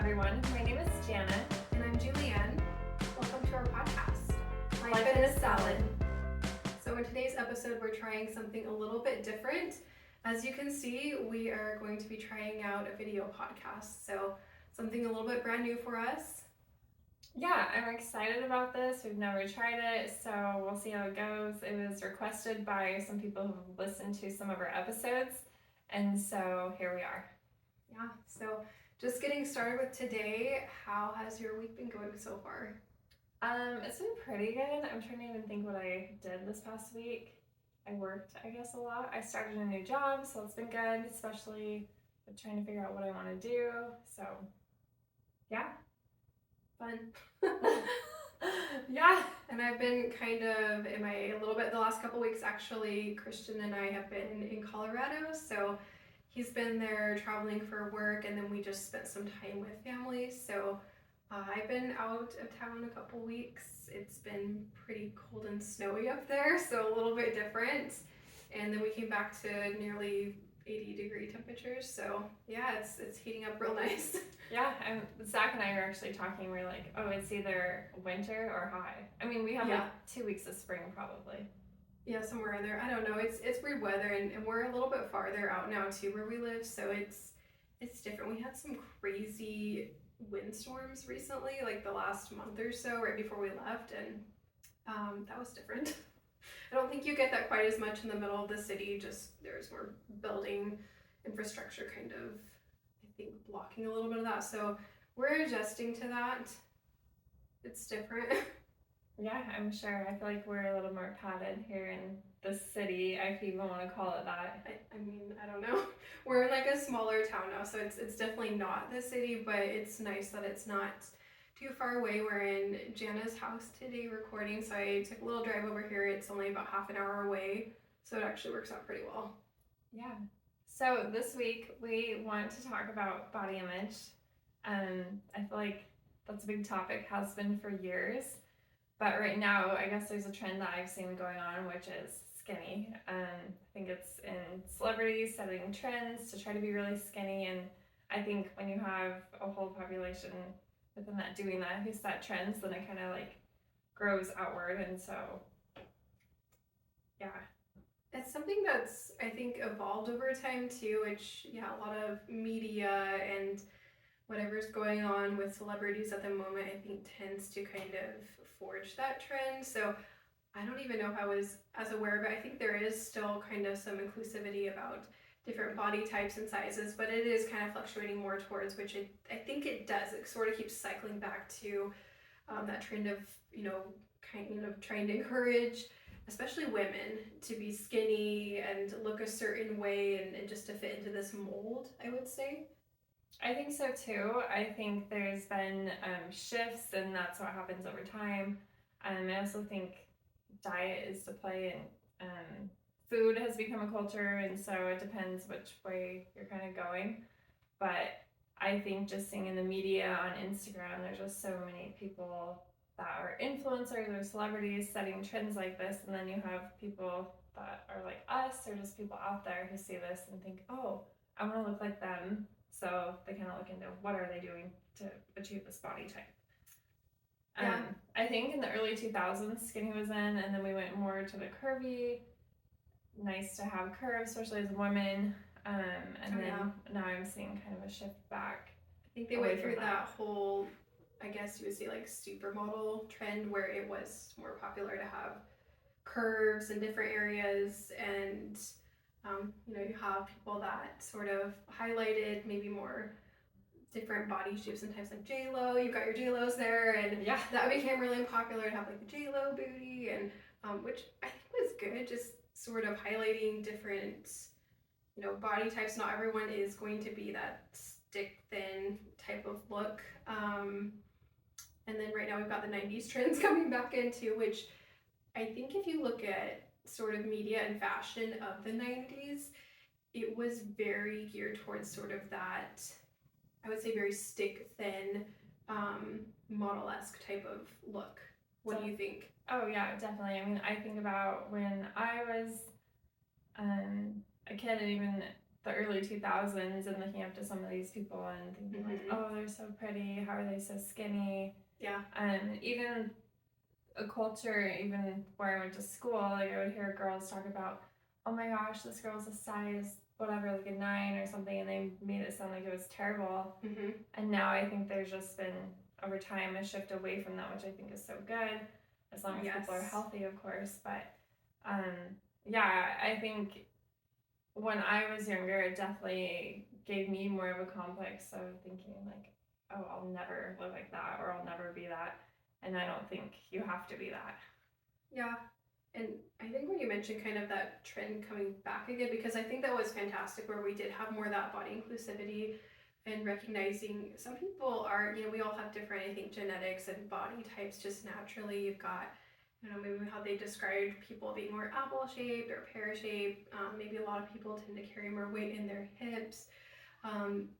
everyone. My name is Jana. And I'm Julianne. Welcome to our podcast, Life in a Salad. So in today's episode, we're trying something a little bit different. As you can see, we are going to be trying out a video podcast. So something a little bit brand new for us. Yeah, I'm excited about this. We've never tried it, so we'll see how it goes. It was requested by some people who've listened to some of our episodes, and so here we are. Yeah, so just getting started with today, how has your week been going so far? It's been pretty good. I'm trying to even think what I did this past week. I worked, I guess, a lot. I started a new job, so it's been good, especially with trying to figure out what I want to do. So, yeah. Fun. Yeah. And I've been kind of a little bit the last couple weeks. Actually, Christian and I have been in Colorado, so he's been there traveling for work, and then we just spent some time with family. So I've been out of town a couple weeks. It's been pretty cold and snowy up there, so a little bit different. And then we came back to nearly 80-degree temperatures, so yeah, it's heating up real nice. Yeah, Zach and I are actually talking. We're like, oh, it's either winter or high. I mean, we have like 2 weeks of spring probably. Yeah, somewhere in there. I don't know. It's weird weather, and we're a little bit farther out now too where we live, so it's different. We had some crazy windstorms recently, like the last month or so, right before we left, and that was different. I don't think you get that quite as much in the middle of the city. Just there's more building infrastructure kind of, I think, blocking a little bit of that. So we're adjusting to that. It's different. Yeah, I'm sure. I feel like we're a little more padded here in the city, if you even want to call it that. I mean, I don't know. We're in like a smaller town now, so it's definitely not the city, but it's nice that it's not too far away. We're in Jana's house today recording, so I took a little drive over here. It's only about half an hour away, so it actually works out pretty well. Yeah. So this week we want to talk about body image. I feel like that's a big topic, has been for years. But right now, I guess there's a trend that I've seen going on, which is skinny. I think it's in celebrities setting trends to try to be really skinny. And I think when you have a whole population within that doing that who set trends, then it kind of like grows outward. And so, yeah. It's something that's, I think, evolved over time too, which, a lot of media and whatever's going on with celebrities at the moment, I think tends to kind of forge that trend. So I don't even know if I was as aware of it. I think there is still kind of some inclusivity about different body types and sizes, but it is kind of fluctuating more towards which I think it does. It sort of keeps cycling back to that trend of, kind of trying to encourage, especially women, to be skinny and look a certain way and just to fit into this mold, I would say. I think so too. I think there's been shifts, and that's what happens over time. I also think diet is to play, and food has become a culture, and so it depends which way you're kind of going. But I think just seeing in the media on Instagram, there's just so many people that are influencers or celebrities setting trends like this, and then you have people that are like us, or just people out there who see this and think, oh, I want to look like them. So they kind of look into what are they doing to achieve this body type. I think in the early 2000s, skinny was in, and then we went more to the curvy. Nice to have curves, especially as a woman. Now I'm seeing kind of a shift back. I think they went through that whole, I guess you would say, like supermodel trend where it was more popular to have curves in different areas, and you have people that sort of highlighted maybe more different body shapes and types, like J-Lo. You've got your J-Los there, and that became really popular to have like the J-Lo booty, and which I think was good, just sort of highlighting different, body types. Not everyone is going to be that stick thin type of look. And then right now we've got the 90s trends coming back into, which I think if you look at sort of media and fashion of the 90s, it was very geared towards sort of that, I would say, very stick thin, model-esque type of look. What do you think? Oh yeah, definitely. I mean, I think about when I was a kid, and even the early 2000s, and looking up to some of these people and thinking like, oh, they're so pretty? How are they so skinny? Yeah. Even a culture, even where I went to school, like I would hear girls talk about, oh my gosh, this girl's a size whatever, like a 9 or something, and they made it sound like it was terrible. And now I think there's just been over time a shift away from that, which I think is so good, as long as people are healthy, of course. But yeah, I think when I was younger, it definitely gave me more of a complex of thinking like, oh, I'll never live like that, or I'll never be that. And I don't think you have to be that. Yeah. And I think when you mentioned kind of that trend coming back again, because I think that was fantastic where we did have more of that body inclusivity and recognizing some people are, you know, we all have different, I think, genetics and body types just naturally. You've got, you know, maybe how they described people being more apple shaped or pear shaped. Maybe a lot of people tend to carry more weight in their hips.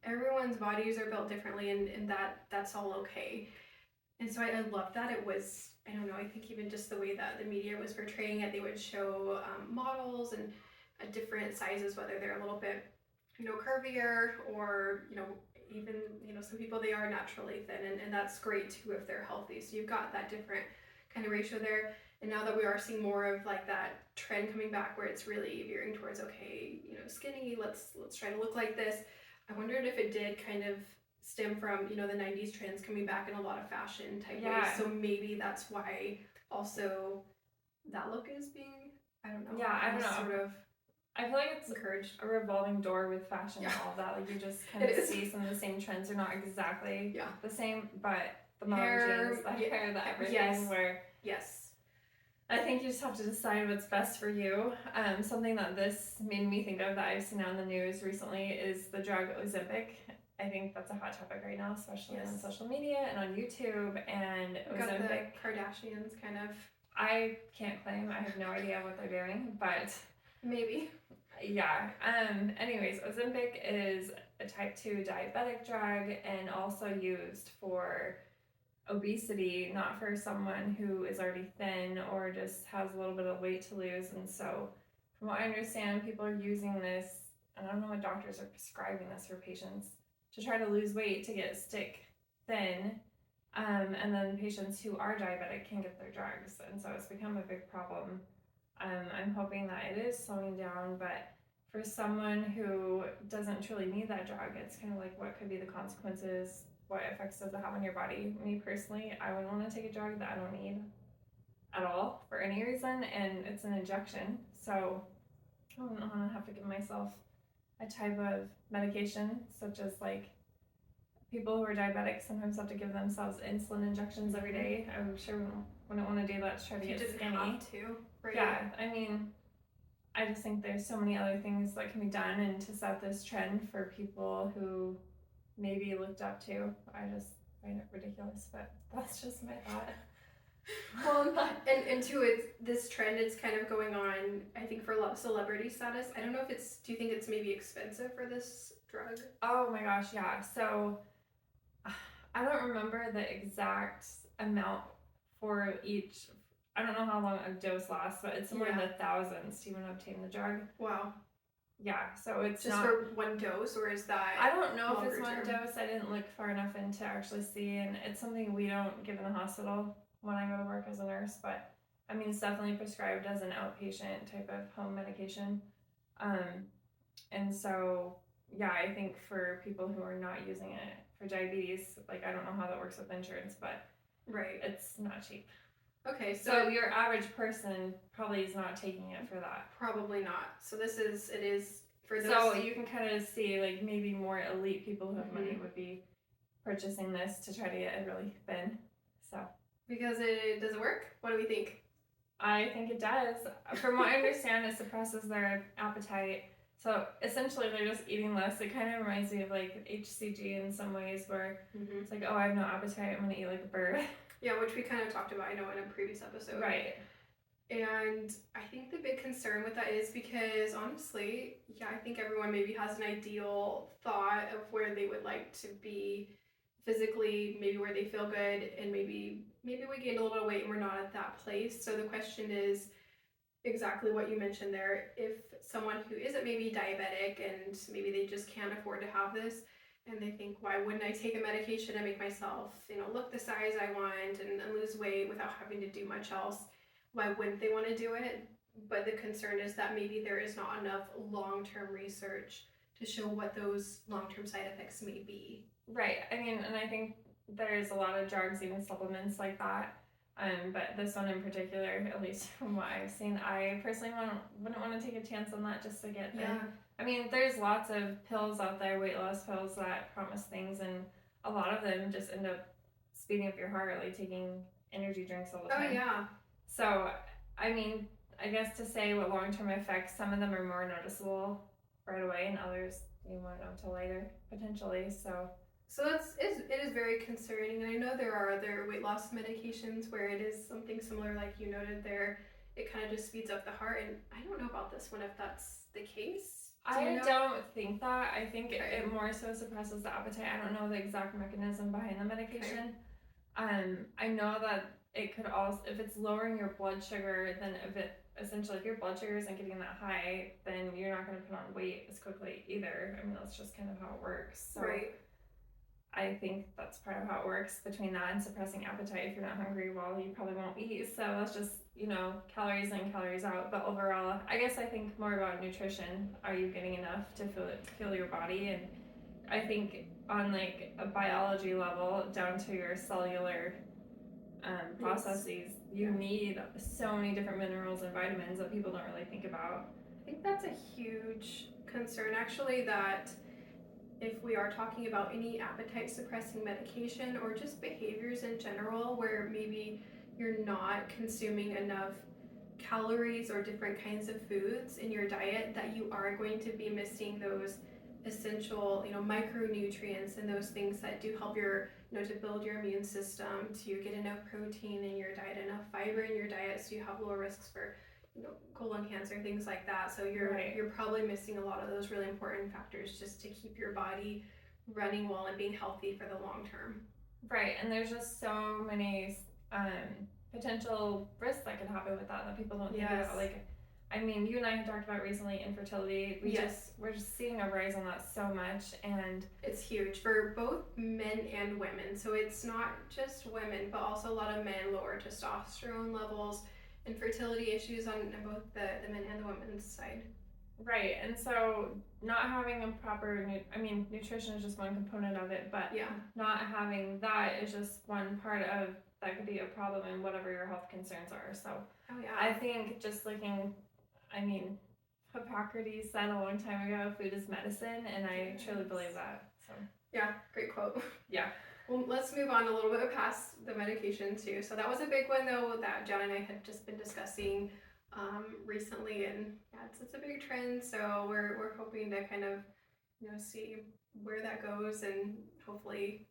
Everyone's bodies are built differently, and that's all okay. And so I love that it was, I don't know, I think even just the way that the media was portraying it, they would show models and different sizes, whether they're a little bit, you know, curvier or, you know, even, you know, some people they are naturally thin, and that's great too if they're healthy. So you've got that different kind of ratio there. And now that we are seeing more of like that trend coming back where it's really veering towards, okay, you know, skinny, let's try to look like this. I wondered if it did kind of stem from, you know, the 90s trends coming back in a lot of fashion type ways. So maybe that's why also that look is being, I don't know. Yeah, I don't know. Sort of I feel like it's encouraged. A revolving door with fashion and all of that. Like you just kind of see some of the same trends are not exactly the same, but the mom jeans, the hair, the everything where I think you just have to decide what's best for you. Something that this made me think of that I've seen on the news recently is the drug Ozempic. I think that's a hot topic right now, especially on social media and on YouTube. And Ozempic, got the Kardashians kind of. I can't claim. I have no idea what they're doing, but maybe. Yeah. Anyways, Ozempic is a type 2 diabetic drug and also used for obesity, not for someone who is already thin or just has a little bit of weight to lose. And so from what I understand, people are using this, and I don't know what doctors are prescribing this for patients, to try to lose weight to get stick thin. And then patients who are diabetic can get their drugs. And so it's become a big problem. I'm hoping that it is slowing down, but for someone who doesn't truly need that drug, it's kind of like, what could be the consequences? What effects does it have on your body? Me personally, I wouldn't want to take a drug that I don't need at all for any reason, and it's an injection, so I wouldn't want to have to give myself a type of medication, such as like people who are diabetic sometimes have to give themselves insulin injections every day. I sure wouldn't want to do that to try to get skinny. Have to, right? Yeah, I mean, I just think there's so many other things that can be done, and to set this trend for people who maybe looked up to, I just find it ridiculous, but that's just my thought. And to it, this trend, it's kind of going on, I think, for a lot of celebrity status. I don't know if it's, do you think it's maybe expensive for this drug? Oh my gosh, yeah. So I don't remember the exact amount for each. I don't know how long a dose lasts, but it's somewhere in the thousands to even obtain the drug. Wow. Yeah, so it's just not for one dose, or is that? I don't know if it's one term? dose. I didn't look far enough in to actually see, and it's something we don't give in the hospital when I go to work as a nurse. But I mean, it's definitely prescribed as an outpatient type of home medication. And so yeah, I think for people who are not using it for diabetes, like I don't know how that works with insurance, but it's not cheap. Okay, so your average person probably is not taking it for that. Probably not. So it is for those. So you can kind of see like maybe more elite people who have money would be purchasing this to try to get it really thin. So because does it work? What do we think? I think it does. From what I understand, it suppresses their appetite. So essentially, they're just eating less. It kind of reminds me of like HCG in some ways, where it's like, oh, I have no appetite. I'm gonna eat like a bird. Yeah, which we kind of talked about, I know, in a previous episode. Right. And I think the big concern with that is because, honestly, I think everyone maybe has an ideal thought of where they would like to be physically, maybe where they feel good, and maybe we gained a little bit of weight and we're not at that place. So the question is exactly what you mentioned there. If someone who isn't maybe diabetic and maybe they just can't afford to have this, and they think, why wouldn't I take a medication and make myself, look the size I want and lose weight without having to do much else? Why wouldn't they want to do it? But the concern is that maybe there is not enough long-term research to show what those long-term side effects may be. Right. I mean, and I think there's a lot of drugs, even supplements like that. But this one in particular, at least from what I've seen, I personally wouldn't want to take a chance on that just to get the. I mean, there's lots of pills out there, weight loss pills that promise things, and a lot of them just end up speeding up your heart, like taking energy drinks all the time. Oh, yeah. So, I mean, I guess to say what long-term effects, some of them are more noticeable right away, and others you won't know until later, potentially. So it is very concerning, and I know there are other weight loss medications where it is something similar, like you noted there. It kind of just speeds up the heart, and I don't know about this one if that's the case. I don't think that. I think it more so suppresses the appetite. I don't know the exact mechanism behind the medication. I know that it could also, if it's lowering your blood sugar, then if your blood sugar isn't getting that high, then you're not going to put on weight as quickly either. I mean, that's just kind of how it works. So right. I think that's part of how it works. Between that and suppressing appetite, if you're not hungry, well, you probably won't eat. So that's just, calories in, calories out. But overall, I guess I think more about nutrition. Are you getting enough to fuel your body? And I think on like a biology level, down to your cellular processes, you need so many different minerals and vitamins that people don't really think about. I think that's a huge concern, actually, that if we are talking about any appetite suppressing medication or just behaviors in general where maybe you're not consuming enough calories or different kinds of foods in your diet, that you are going to be missing those essential, micronutrients and those things that do help your, to build your immune system, to get enough protein in your diet, enough fiber in your diet so you have lower risks for colon cancer, things like that. So you're probably missing a lot of those really important factors just to keep your body running well and being healthy for the long term. Right, and there's just so many potential risks that can happen with that people don't think about. Like, I mean, you and I had talked about recently infertility. We're just seeing a rise on that so much, and it's huge for both men and women. So it's not just women, but also a lot of men, lower testosterone levels, infertility issues on both the men and the women's side. Right, and so not having a proper, nutrition is just one component of it, but not having that is just one part of that could be a problem in whatever your health concerns are. So I think just looking, Hippocrates said a long time ago, food is medicine, and I truly believe that. So yeah, great quote. Yeah. Well, let's move on a little bit past the medication too. So that was a big one though that John and I had just been discussing recently, and it's a big trend. So we're hoping to kind of see where that goes, and hopefully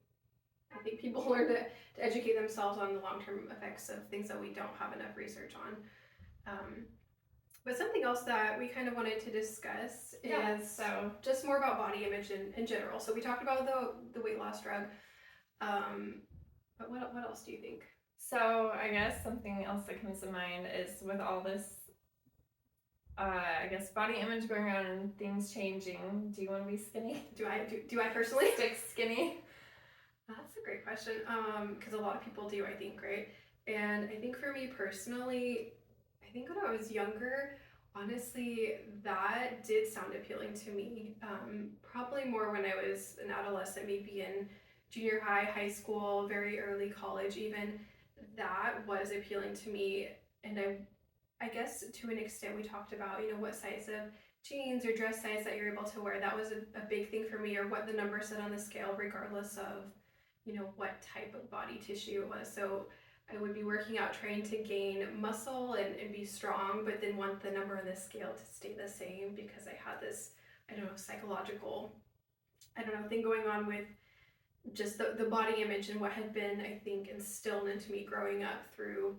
I think people learn to educate themselves on the long-term effects of things that we don't have enough research on. But something else that we kind of wanted to discuss is just more about body image in general. So we talked about the weight loss drug. But what else do you think? So I guess something else that comes to mind is with all this, body image going around and things changing. Do you want to be skinny? Do I personally stick skinny? That's a great question. Because a lot of people do, I think, right? And I think for me personally, I think when I was younger, honestly, that did sound appealing to me. Probably more when I was an adolescent, maybe in junior high, high school, very early college even, that was appealing to me. And I guess to an extent we talked about, what size of jeans or dress size that you're able to wear. That was a big thing for me, or what the number said on the scale, regardless of, what type of body tissue it was. So I would be working out trying to gain muscle and be strong, but then want the number on the scale to stay the same because I had this, psychological, thing going on with just the body image and what had been, I think, instilled into me growing up through,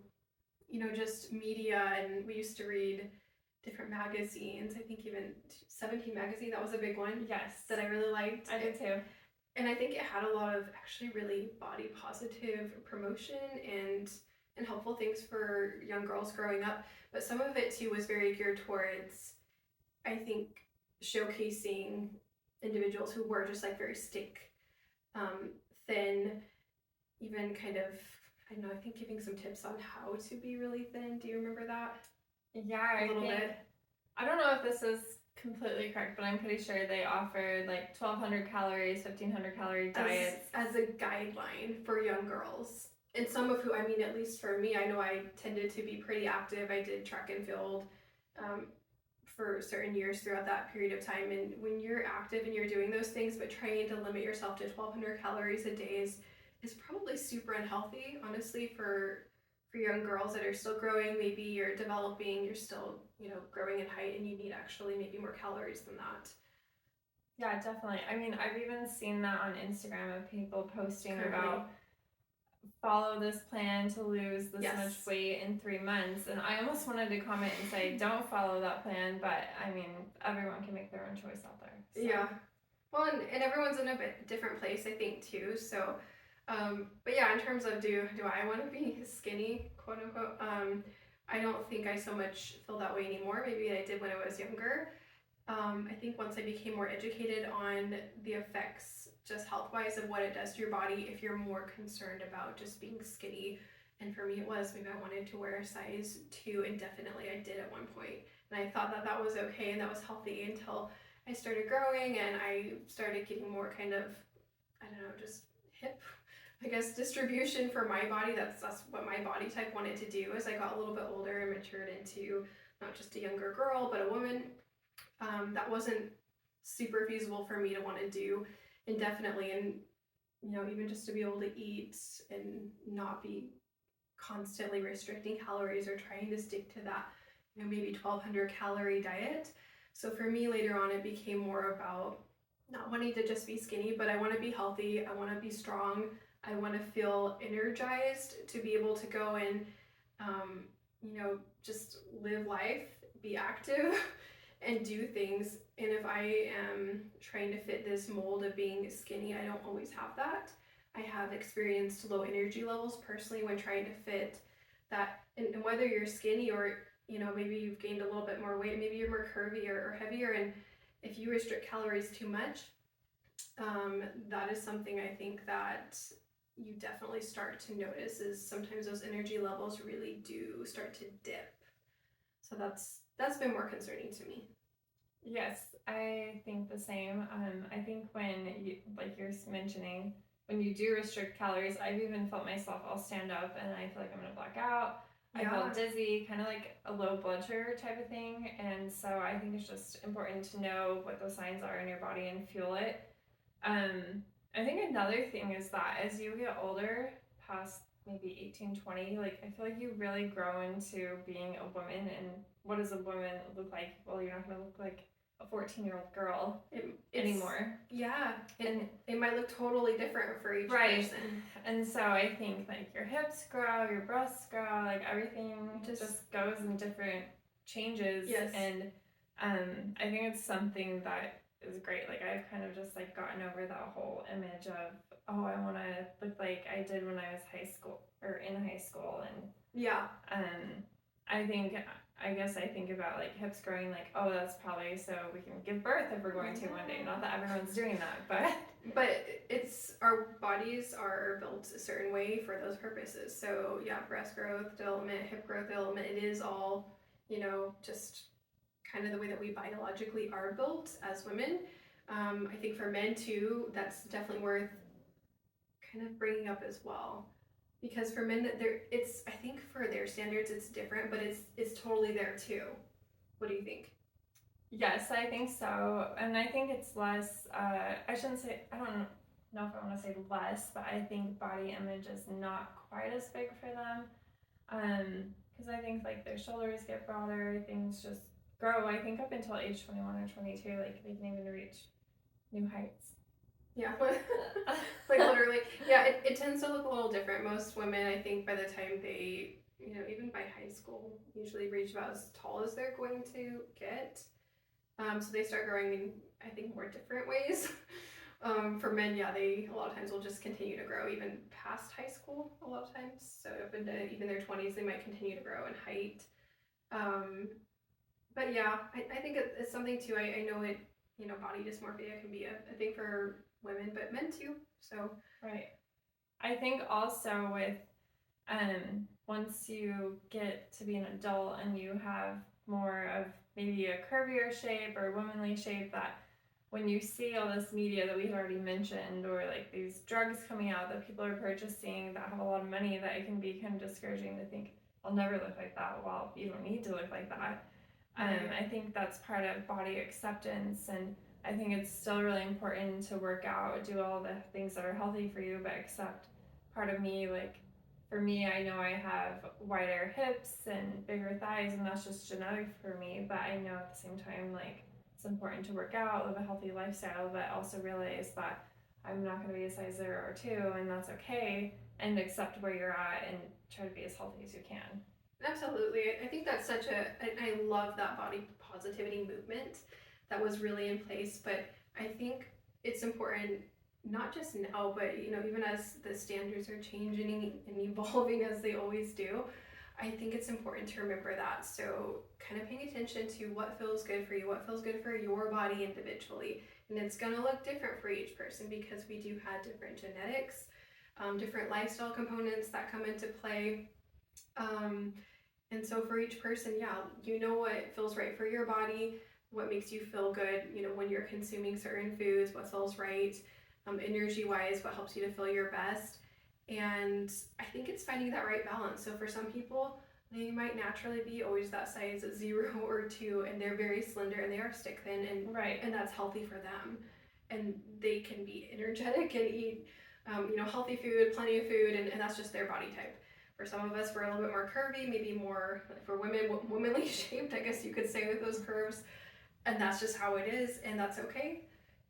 just media. And we used to read different magazines. I think even 17 magazine, that was a big one. Yes. That I really liked. I did too. And I think it had a lot of actually really body positive promotion and helpful things for young girls growing up. But some of it too was very geared towards, I think, showcasing individuals who were just like very stick thin, even kind of, I don't know, I think giving some tips on how to be really thin. Do you remember that? Yeah, A little bit. I don't know if this is completely correct, but I'm pretty sure they offered like 1,200 calories, 1,500 calorie diets as a guideline for young girls. And some of who, I mean, at least for me, I know I tended to be pretty active. I did track and field for certain years throughout that period of time. And when you're active and you're doing those things, but trying to limit yourself to 1,200 calories a day is probably super unhealthy, honestly, for young girls that are still growing. Maybe you're developing, you're still, growing in height, and you need actually maybe more calories than that. Yeah, definitely. I mean, I've even seen that on Instagram of people posting about follow this plan to lose this much weight in 3 months. And I almost wanted to comment and say, don't follow that plan. But I mean, everyone can make their own choice out there. So. Yeah. Well, and everyone's in a bit different place, I think, too. So, but yeah, in terms of do I want to be skinny, quote unquote, I don't think I so much feel that way anymore. Maybe I did when I was younger. I think once I became more educated on the effects, just health-wise, of what it does to your body, if you're more concerned about just being skinny, and for me it was, maybe I wanted to wear a size 2, and definitely I did at one point, and I thought that was okay and that was healthy until I started growing and I started getting more kind of, I don't know, just hip, I guess, distribution for my body. That's what my body type wanted to do as I got a little bit older and matured into not just a younger girl, but a woman. That wasn't super feasible for me to want to do indefinitely, and even just to be able to eat and not be constantly restricting calories or trying to stick to that maybe 1,200 calorie diet. So for me later on, it became more about not wanting to just be skinny, but I want to be healthy, I want to be strong, I want to feel energized to be able to go and just live life, be active and do things. And if I am trying to fit this mold of being skinny, I don't always have that. I have experienced low energy levels personally when trying to fit that, and whether you're skinny or maybe you've gained a little bit more weight, maybe you're more curvy or heavier, and if you restrict calories too much, that is something I think that you definitely start to notice, is sometimes those energy levels really do start to dip. So that's been more concerning to me. Yes, I think the same. I think when you, like you're mentioning, when you do restrict calories, I've even felt myself, I'll stand up and I feel like I'm gonna black out. I feel dizzy, kind of like a low blood sugar type of thing. And so I think it's just important to know what those signs are in your body and fuel it. I think another thing is that as you get older, past maybe 18, 20, like I feel like you really grow into being a woman. And what does a woman look like? Well, you're not gonna look like a 14-year-old girl anymore. Yeah, and it might look totally different for each person. And so I think like your hips grow, your breasts grow, like everything just goes in different changes. Yes. And I think it's something that is great. Like I've kind of just like gotten over that whole image of, oh, I want to look like I did when I was in high school. And yeah, I guess I think about like hips growing, like, oh, that's probably so we can give birth if we're going to one day. Not that everyone's doing that, but it's, our bodies are built a certain way for those purposes. So yeah, breast growth development, hip growth development, it is all, just kind of the way that we biologically are built as women. I think for men too, that's definitely worth kind of bringing up as well. Because for men, it's, I think for their standards it's different, but it's totally there too. What do you think? Yes, I think so. And I think it's less, I don't know if I want to say less, but I think body image is not quite as big for them. Because I think like their shoulders get broader, things just grow. I think up until age 21 or 22, like they can even reach new heights. Yeah, like literally. Yeah, it tends to look a little different. Most women, I think, by the time they, even by high school, usually reach about as tall as they're going to get. So they start growing in, I think, more different ways. For men, yeah, they a lot of times will just continue to grow even past high school a lot of times. So up into even their 20s, they might continue to grow in height. But yeah, I think it's something too. I know it, body dysmorphia can be a thing for women, but men too. So right. I think also with once you get to be an adult and you have more of maybe a curvier shape or womanly shape, that when you see all this media that we had already mentioned, or like these drugs coming out that people are purchasing that have a lot of money, that it can be kind of discouraging to think, I'll never look like that. Well, you don't need to look like that. I think that's part of body acceptance, and I think it's still really important to work out, do all the things that are healthy for you, but accept part of me. Like for me, I know I have wider hips and bigger thighs, and that's just genetic for me, but I know at the same time, like, it's important to work out, live a healthy lifestyle, but also realize that I'm not going to be a size 0 or 2, and that's okay, and accept where you're at and try to be as healthy as you can. Absolutely. I think that's I love that body positivity movement that was really in place, but I think it's important, not just now, but even as the standards are changing and evolving as they always do, I think it's important to remember that. So kind of paying attention to what feels good for you, what feels good for your body individually. And it's going to look different for each person because we do have different genetics, different lifestyle components that come into play. And so for each person, what feels right for your body, what makes you feel good, when you're consuming certain foods, what feels right, energy-wise, what helps you to feel your best. And I think it's finding that right balance. So for some people, they might naturally be always that size 0 or 2, and they're very slender and they are stick thin, and and that's healthy for them. And they can be energetic and eat, healthy food, plenty of food, and that's just their body type. For some of us, we're a little bit more curvy, maybe more for women, womanly shaped, I guess you could say, with those curves. And that's just how it is, and that's okay.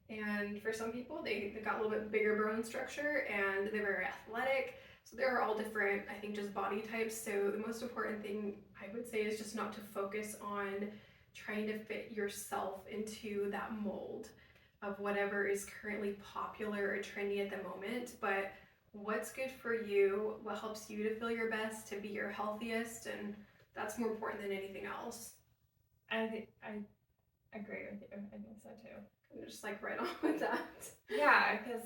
And for some people, they got a little bit bigger bone structure and they're very athletic. So there are all different, I think, just body types. So the most important thing I would say is just not to focus on trying to fit yourself into that mold of whatever is currently popular or trendy at the moment, but what's good for you, what helps you to feel your best, to be your healthiest, and that's more important than anything else. I agree with you. I think so too. I'm just like right on with that. Yeah, because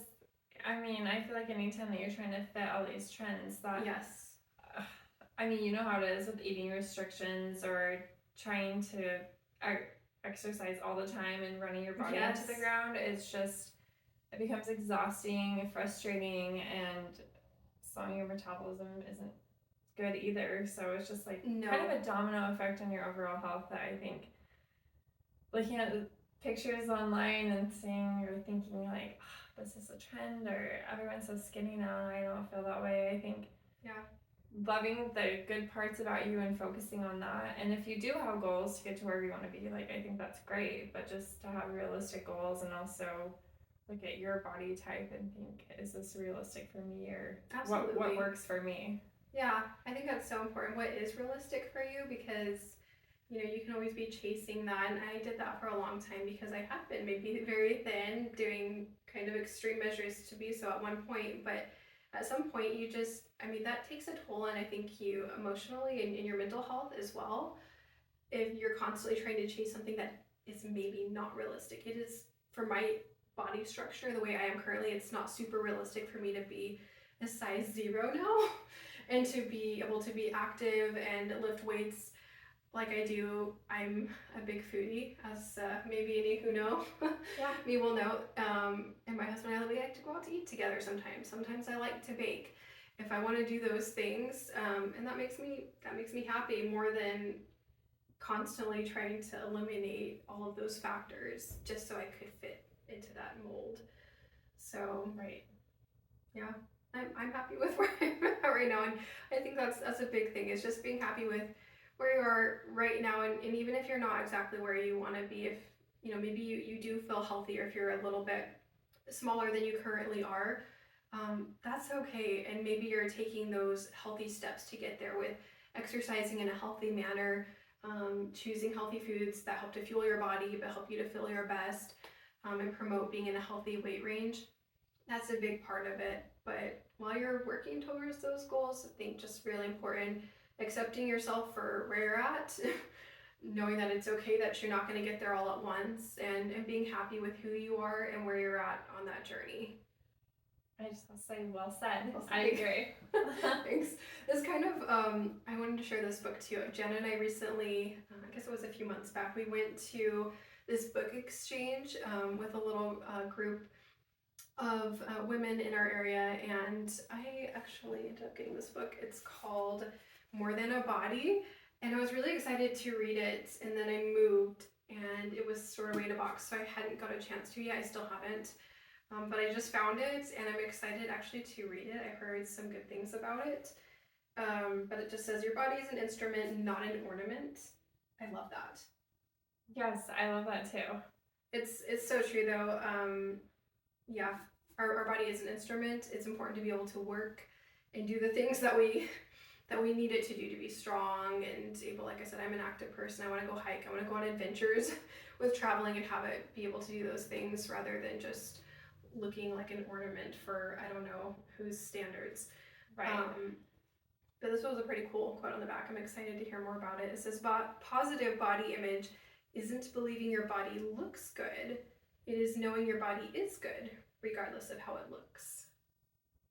I mean, I feel like anytime that you're trying to fit all these trends, that yes, I mean, you know how it is with eating restrictions or trying to exercise all the time and running your body into the ground. It's just, it becomes exhausting, frustrating, and slowing your metabolism isn't good either. So it's just like kind of a domino effect on your overall health that I think, looking at the pictures online and seeing or thinking like, oh, this is a trend, or everyone's so skinny now and I don't feel that way. I think loving the good parts about you and focusing on that. And if you do have goals to get to wherever you want to be, like, I think that's great, but just to have realistic goals and also look at your body type and think, is this realistic for me, or what works for me? Yeah, I think that's so important. What is realistic for you? Because you can always be chasing that, and I did that for a long time because I had been maybe very thin, doing kind of extreme measures to be so at one point, but at some point that takes a toll, and I think you emotionally and in your mental health as well, if you're constantly trying to chase something that is maybe not realistic. It is, for my body structure, the way I am currently, it's not super realistic for me to be a size 0 now and to be able to be active and lift weights like I do. I'm a big foodie, as maybe any who know me will know. And my husband and I, we like to go out to eat together sometimes. Sometimes I like to bake. If I want to do those things, and that makes me happy more than constantly trying to eliminate all of those factors just so I could fit into that mold. So I'm happy with where I'm at right now, and I think that's a big thing, is just being happy with where you are right now, and even if you're not exactly where you want to be, if maybe you do feel healthy, or if you're a little bit smaller than you currently are, that's okay. And maybe you're taking those healthy steps to get there with exercising in a healthy manner, choosing healthy foods that help to fuel your body but help you to feel your best, and promote being in a healthy weight range. That's a big part of it. But while you're working towards those goals, I think just really important, accepting yourself for where you're at, knowing that it's okay that you're not going to get there all at once, and being happy with who you are and where you're at on that journey. I just want to say, well said. Well said. I agree. Thanks. This kind of, I wanted to share this book too. Jenna and I recently, I guess it was a few months back, we went to this book exchange with a little group of women in our area, and I actually ended up getting this book. It's called More Than a Body, and I was really excited to read it, and then I moved, and it was stored away in a box, so I hadn't got a chance to yet. I still haven't. But I just found it, and I'm excited actually to read it. I heard some good things about it. But it just says, your body is an instrument, not an ornament. I love that. Yes, I love that too. It's so true though. Yeah, our body is an instrument. It's important to be able to work and do the things that we need it to do to be strong and able. Like I said, I'm an active person. I want to go hike. I want to go on adventures with traveling and have it be able to do those things rather than just looking like an ornament for I don't know whose standards. Right. But this was a pretty cool quote on the back. I'm excited to hear more about it. It says, positive body image isn't believing your body looks good. It is knowing your body is good, regardless of how it looks.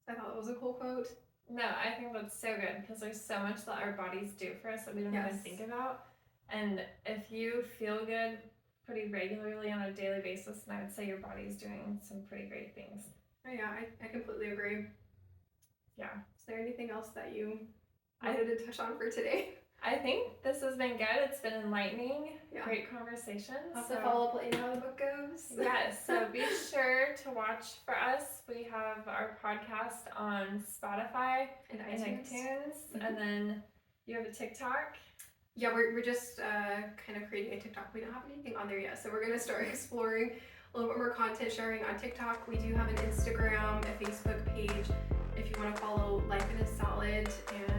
I thought that was a cool quote. No, I think that's so good because there's so much that our bodies do for us that we don't even think about. And if you feel good pretty regularly on a daily basis, and I would say your body's doing some pretty great things. Oh yeah, I completely agree. Yeah. Is there anything else that you wanted to touch on for today? I think this has been good. It's been enlightening. Yeah. Great conversation. I'll have to follow up, let you know how the book goes. Yes, so be sure to watch for us. We have our podcast on Spotify and iTunes. Mm-hmm. And then you have a TikTok. Yeah, we're just kind of creating a TikTok. We don't have anything on there yet, so we're going to start exploring a little bit more content sharing on TikTok. We do have an Instagram, a Facebook page if you want to follow Life in a Salad, and